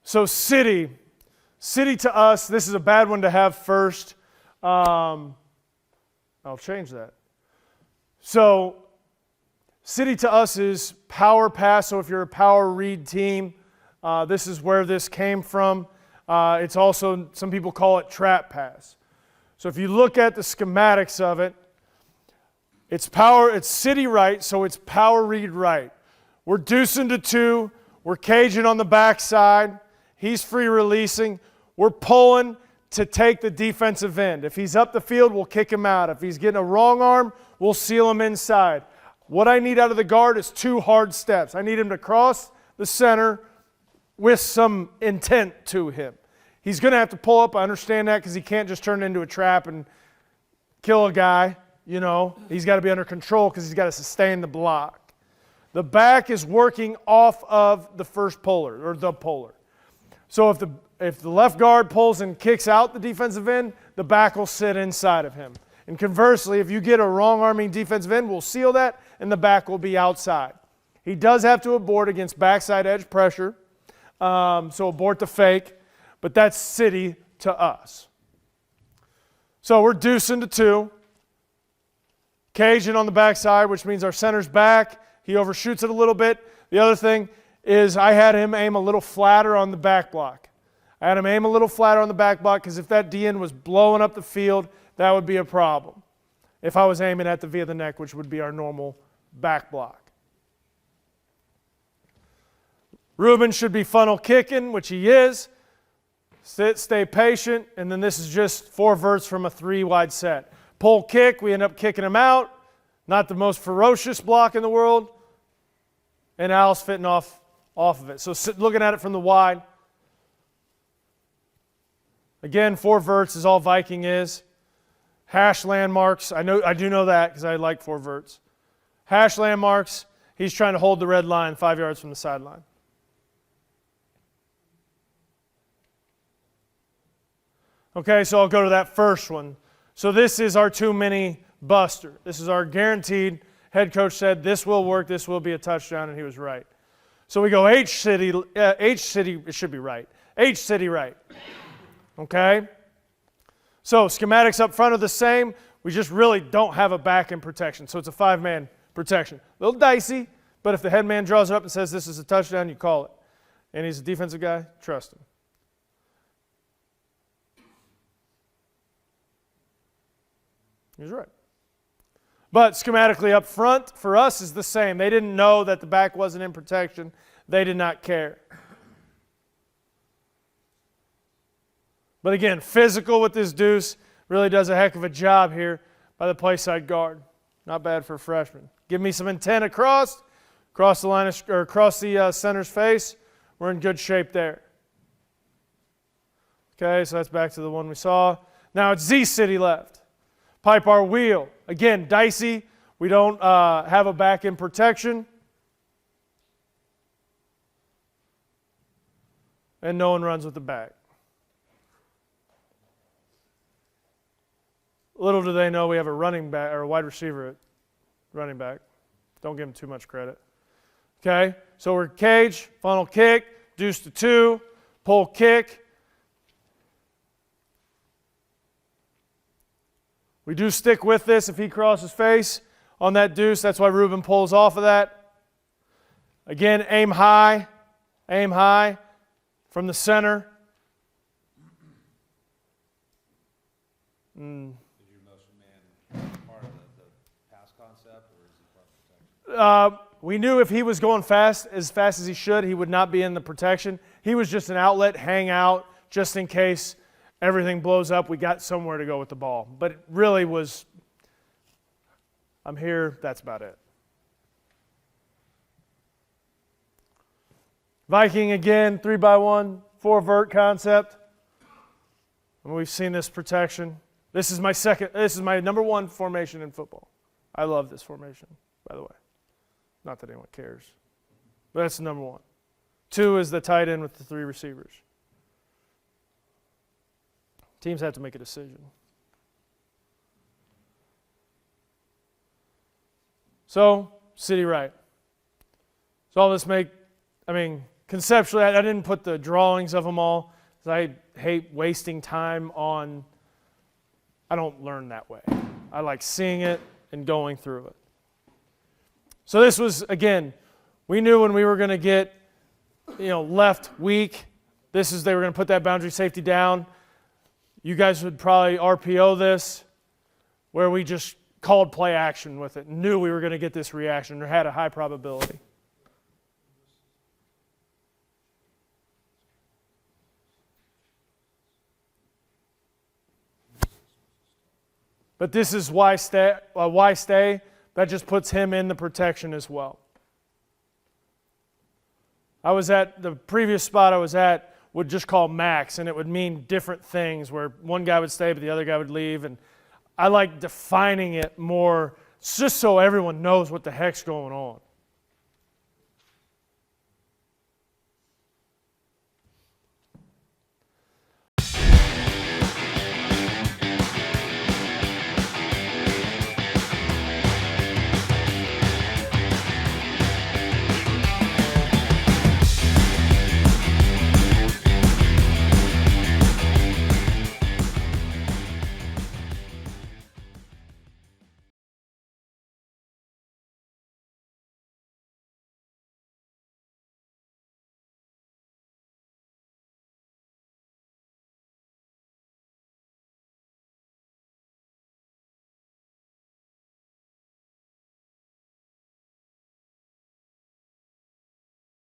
So city to us, this is a bad one to have first. I'll change that. So city to us is power pass. So if you're a power read team, this is where this came from. It's also, some people call it trap pass. So if you look at the schematics of it, it's city right, so it's power read right. We're deucing to 2. We're caging on the backside. He's free releasing. We're pulling to take the defensive end. If he's up the field, we'll kick him out. If he's getting a wrong arm, we'll seal him inside. What I need out of the guard is 2 hard steps. I need him to cross the center with some intent to him. He's going to have to pull up. I understand that because he can't just turn it into a trap and kill a guy. You know, he's got to be under control because he's got to sustain the block. The back is working off of the first puller or the puller. So if the left guard pulls and kicks out the defensive end, the back will sit inside of him. And conversely, if you get a wrong arming defensive end, we'll seal that and the back will be outside. He does have to abort against backside edge pressure, so abort the fake, but that's city to us. So we're deucing to 2. Caging on the backside, which means our center's back. He overshoots it a little bit. The other thing is I had him aim a little flatter on the back block. I had him aim a little flatter on the back block because if that D end was blowing up the field, that would be a problem. If I was aiming at the V of the neck, which would be our normal back block. Ruben should be funnel kicking, which he is. Sit, stay patient, and then this is just 4 verts from a 3 wide set. Pull kick, we end up kicking him out. Not the most ferocious block in the world. And Al's fitting off of it. So looking at it from the wide. Again, 4 verts is all Viking is. Hash landmarks, I do know that because I like 4 verts. Hash landmarks, he's trying to hold the red line 5 yards from the sideline. Okay, so I'll go to that first one. So this is our 2-mini buster. This is our guaranteed. Head coach said this will work, this will be a touchdown, and he was right. So we go H city, it should be right. H city right. Okay? So schematics up front are the same. We just really don't have a back in protection. So it's a 5-man protection. A little dicey, but if the head man draws it up and says this is a touchdown, you call it. And he's a defensive guy, trust him. He was right. But schematically up front for us is the same. They didn't know that the back wasn't in protection. They did not care. But again, physical with this deuce really does a heck of a job here by the play side guard. Not bad for a freshman. Give me some intent across the line or across the center's face. We're in good shape there. Okay, so that's back to the one we saw. Now it's Z City left. Pipe our wheel. Again, dicey. We don't have a back in protection. And no one runs with the back. Little do they know we have a running back or a wide receiver at running back. Don't give him too much credit. Okay, so we're cage, funnel kick, deuce to 2, pull kick. We do stick with this if he crosses face on that deuce. That's why Ruben pulls off of that. Again, aim high from the center. Did you motion man part of the pass concept, or is he part of protection? We knew if he was going fast as he should, he would not be in the protection. He was just an outlet, hang out, just in case everything blows up, we got somewhere to go with the ball. But it really was, I'm here, that's about it. Viking again, 3x1, 4 vert concept. And we've seen this protection. This is my number 1 formation in football. I love this formation, by the way. Not that anyone cares. But that's the number 1. 2 is the tight end with the 3 receivers. Teams have to make a decision. So, city right. So all this conceptually, I didn't put the drawings of them all, because I hate wasting time on, I don't learn that way. I like seeing it and going through it. So this was, again, we knew when we were going to get, left weak, they were going to put that boundary safety down. You guys would probably RPO this, where we just called play action with it, knew we were going to get this reaction, or had a high probability. But this is why stay. That just puts him in the protection as well. I was at the previous spot I was at would just call max, and it would mean different things where one guy would stay but the other guy would leave. And I like defining it more just so everyone knows what the heck's going on.